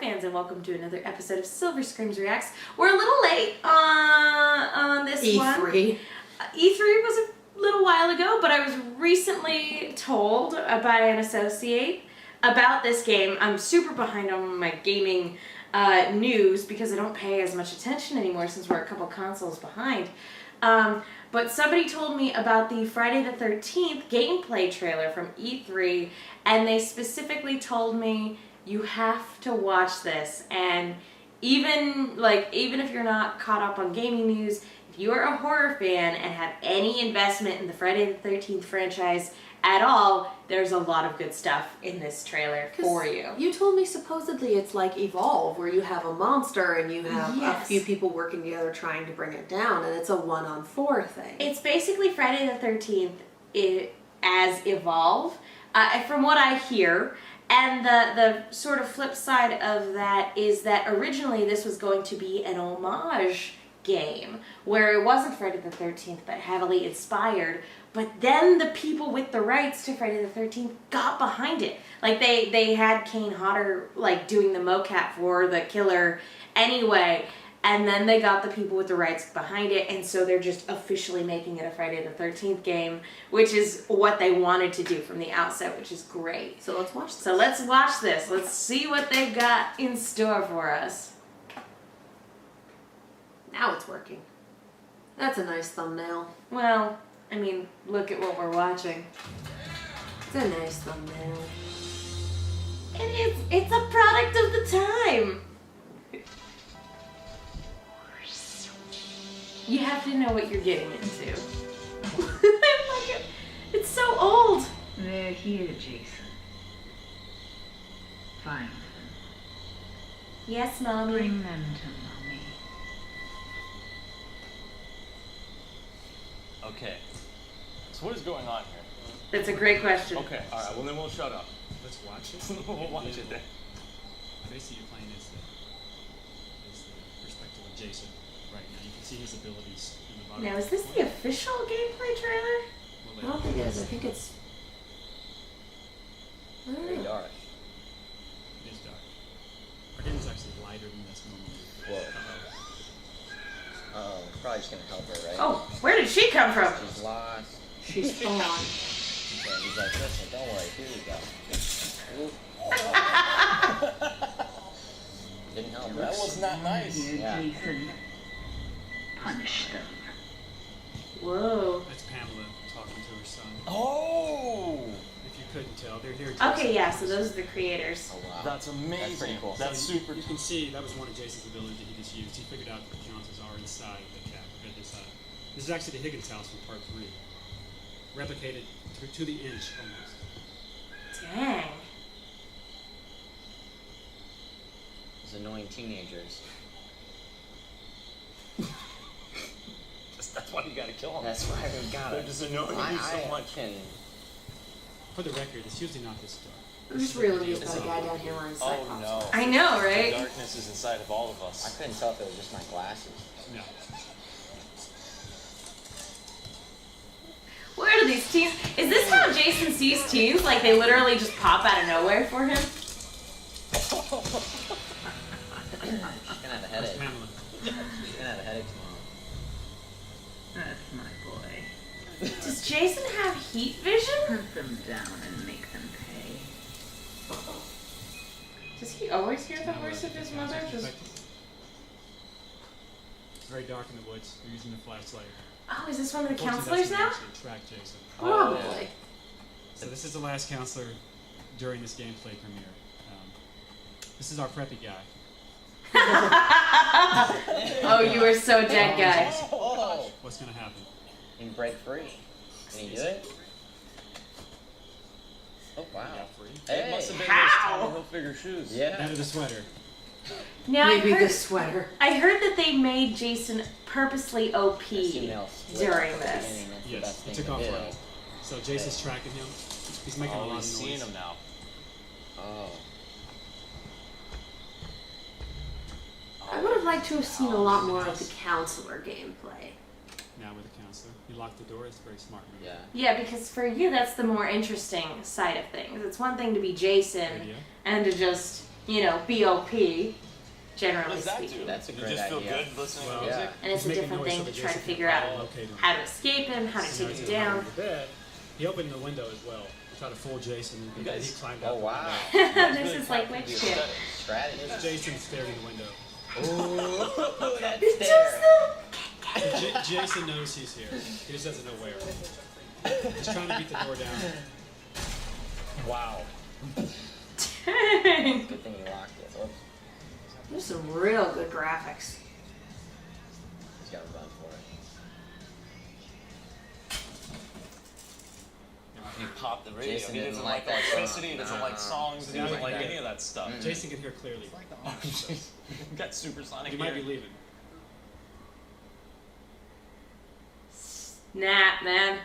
fans, and welcome to another episode of Silver Screams Reacts. We're a little late on this one. E3. E3 was a little while ago, but I was recently told by an associate about this game. I'm super behind on my gaming news because I don't pay as much attention anymore since we're a couple consoles behind. But somebody told me about the Friday the 13th gameplay trailer from E3, and they specifically told me you have to watch this. And even if you're not caught up on gaming news, if you are a horror fan and have any investment in the Friday the 13th franchise at all, there's a lot of good stuff in this trailer for you. You told me supposedly it's like Evolve, where you have a monster and you have a few people working together trying to bring it down, and it's a 1-on-4 thing. It's basically Friday the 13th as Evolve, from what I hear. And the sort of flip side of that is that originally this was going to be an homage game, where it wasn't Friday the 13th, but heavily inspired. But then the people with the rights to Friday the 13th got behind it. Like, they had Kane Hodder, like, doing the mocap for the killer anyway, and then they got the people with the rights behind it, and so they're just officially making it a Friday the 13th game, which is what they wanted to do from the outset, which is great. So let's watch this. So let's watch this. Let's see what they've got in store for us. Now it's working. That's a nice thumbnail. Well, I mean, look at what we're watching. It's a nice thumbnail. It's a product of the time. You have to know what you're getting into. It's so old. They're here, Jason. Find them. Yes, Mommy. Bring them to Mommy. Okay. So what is going on here? That's a great question. Okay, alright, well then we'll shut up. Let's watch it. We'll watch it then. Basically, you're playing as the perspective of Jason right now. You can see his abilities in the bottom. Now, is this the official gameplay trailer? I don't think it is. I think it's... I don't Very know. dark. It is dark. Our game is actually lighter than this normally. Oh, probably just gonna help her, right? Oh, where did she come from? She's lost. She's on. Okay, he's like, listen, don't worry, here we go. Didn't help. That was not nice. Here, Yeah. Jason. Punish them. Whoa. That's Pamela talking to her son. Oh! If you couldn't tell, they're here. Okay, yeah, so those are the creators. Oh, wow. That's amazing. That's pretty cool. That's So super You can see that was one of Jason's abilities that he just used. He figured out that the Johnsons are inside the cat. This is actually the Higgins house from part 3. Replicated to the inch almost. Dang. Those annoying teenagers. That's why you gotta kill them. That's why we got They're it. just annoying you so much. Can... For the record, it's usually not this dark. I'm just really amused by the guy down here wearing Oh Cyclops. no. I know, The right? darkness is inside of all of I us. couldn't tell if it was just my glasses. No. Where do these teens... Is this how Jason sees teens? Like, they literally just pop out of nowhere for him? She's gonna have a That's headache. Pamela. She's gonna have a headache tomorrow. That's my boy. Does Jason have heat vision? Hunt them down and make them pay. Does he always hear the voice of his mother? Just... It's very dark in the woods. We're using the flashlight. Oh, is this one of the Unfortunately, counselors that's now? gonna actually track Jason. Probably. So this is the last counselor during this gameplay premiere. This is our preppy guy. Oh, you were so dead, guy. Oh! What's gonna happen? You can break free. Can you do it? Oh, wow. It Hey! must have been How? those Tommy Hilfiger shoes. That Yeah. or the sweater. Now, Maybe the sweater. I heard that they made Jason purposely OP Assume they'll split during at the this. beginning, that's the Yes, best he thing took to off do. running. So Jason's tracking him. He's making a lot Oh, of he's noise. seeing them now. Oh. I would have liked to have seen a lot more of the counselor gameplay. Now with the counselor. He locked the door. It's a very smart move. Yeah. Yeah, because for you, that's the more interesting side of things. It's one thing to be Jason Radio. and to just BOP, generally What does that speaking. do? That's a You great just feel idea. good listening Well, to Yeah. music? And it's a He's making different noise thing so to that try to Jason figure can out locate him. how to escape him, how to So take he's him in the bottom down. of the bed. He opened the window as well. He tried to fool Jason. You He guys- climbed Oh out. wow. This is like witch shit. Strategy. There's Jason staring in the window. Ooh, that It's stare. just Jason knows he's here. He just doesn't know where. He's trying to beat the door down. Wow. a... Good thing you locked it. Whoops. There's some real good graphics. He's got to run for it. He popped the radio. Jason He didn't doesn't like like that electricity. He song. doesn't No. like songs. He Yeah, doesn't like like that. any of that stuff. Jason can hear clearly. He got supersonic You might be hearing. leaving. Snap, man.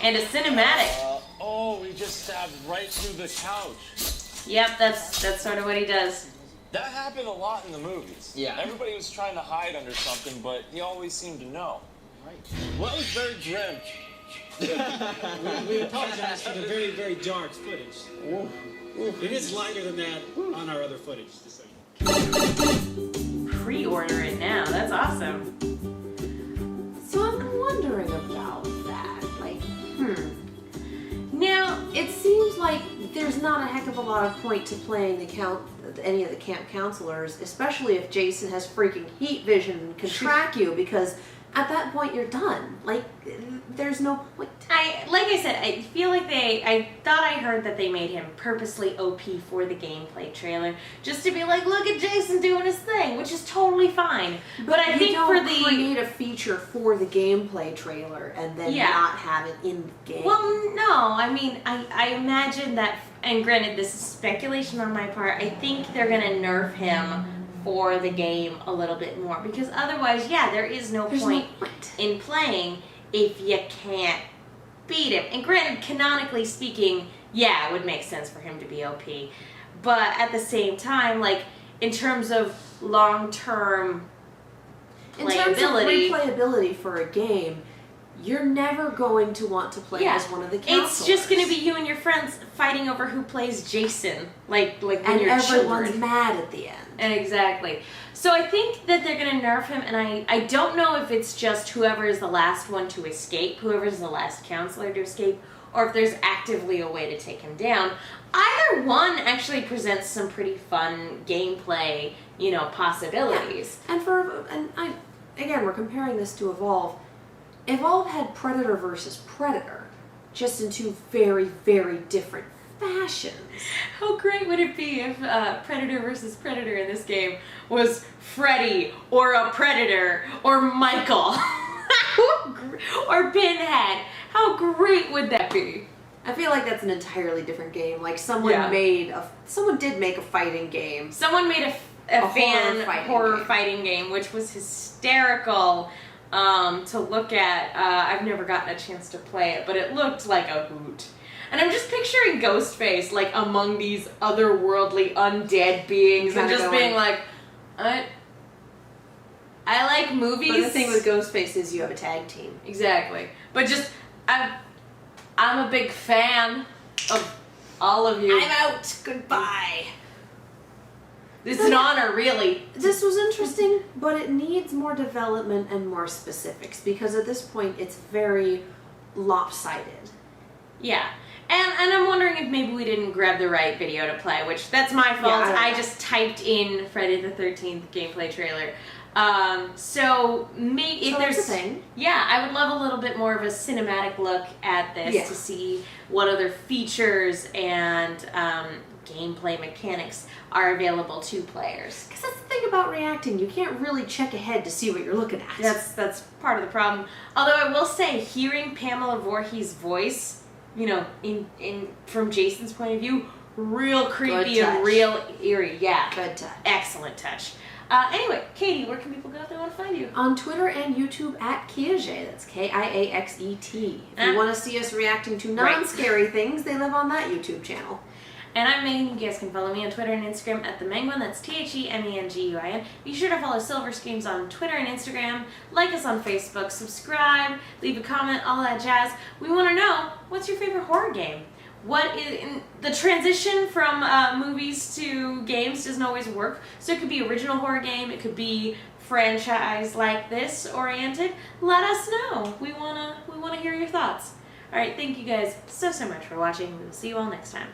And a cinematic. Oh, he just stabbed right through the couch. Yep, that's sort of what he does. That happened a lot in the movies. Yeah. Everybody was trying to hide under something, but he always seemed to know. Well, that was very grim. We apologize for the very, very dark footage. It is lighter than that on our other footage. Just so you know. Pre-order it now. That's awesome. So I'm wondering about that. Like, Now, it seems like there's not a heck of a lot of point to playing any of the camp counselors, especially if Jason has freaking heat vision and can track you, because at that point you're done. Like, there's no point. Like I said, I feel like I thought I heard that they made him purposely OP for the gameplay trailer, just to be like, look at Jason doing his thing, which is totally fine. But I you think don't for the create a feature for the gameplay trailer and then Yeah. not have it in the game. Well, no, I mean, I imagine that, and granted, this is speculation on my part, I think they're gonna nerf him for the game a little bit more, because otherwise, yeah, there is no There's point no point. in playing if you can't beat him. And granted, canonically speaking, yeah, it would make sense for him to be OP, but at the same time, like, in terms of long-term In terms of playability, replayability for a game, you're never going to want to play Yeah. as one of the counselors. it's just gonna be you and your friends fighting over who plays Jason, like when and you're everyone's children. mad at the end. Exactly. So I think that they're gonna nerf him, and I don't know if it's just whoever is the last one to escape, whoever is the last counselor to escape, or if there's actively a way to take him down. Either one actually presents some pretty fun gameplay, possibilities. Again, we're comparing this to Evolve. Evolve had Predator versus Predator, just in two very, very different fashions. How great would it be if Predator versus Predator in this game was Freddy, or a Predator, or Michael, or Pinhead? How great would that be? I feel like that's an entirely different game. Like someone Yeah. someone did make a fighting game. Someone made a fan horror fighting game, which was hysterical to look at. I've never gotten a chance to play it, but it looked like a hoot. And I'm just picturing Ghostface like among these otherworldly undead beings, and Kinda just going- being like, I like movies. But the thing with Ghostface is you have a tag team. Exactly, but just I'm a big fan of all of you. I'm out. Goodbye. It's an honor, really. This was interesting, but it needs more development and more specifics, because at this point it's very lopsided. Yeah. And I'm wondering if maybe we didn't grab the right video to play, which that's my fault. Yeah, I just typed in Friday the 13th gameplay trailer. So maybe if So there's that's a thing. Yeah, I would love a little bit more of a cinematic look at this Yeah. to see what other features and gameplay mechanics are available to players. Because that's the thing about reacting. You can't really check ahead to see what you're looking at. That's part of the problem. Although I will say, hearing Pamela Voorhees' voice, in from Jason's point of view, real creepy Good and touch. real eerie. Yeah, Good touch. excellent touch. Anyway, Katie, where can people go if they want to find you? On Twitter and YouTube at Kiaxet. That's Kiaxet. If you want to see us reacting to non-scary things, they live on that YouTube channel. And I'm Megan. You guys can follow me on Twitter and Instagram at TheMenguin. That's TheMenguin. Be sure to follow Silver Screams on Twitter and Instagram. Like us on Facebook. Subscribe. Leave a comment. All that jazz. We want to know, what's your favorite horror game? the transition from movies to games doesn't always work. So it could be original horror game, it could be franchise like this oriented. Let us know. We wanna hear your thoughts. All right, thank you guys so much for watching. We will see you all next time.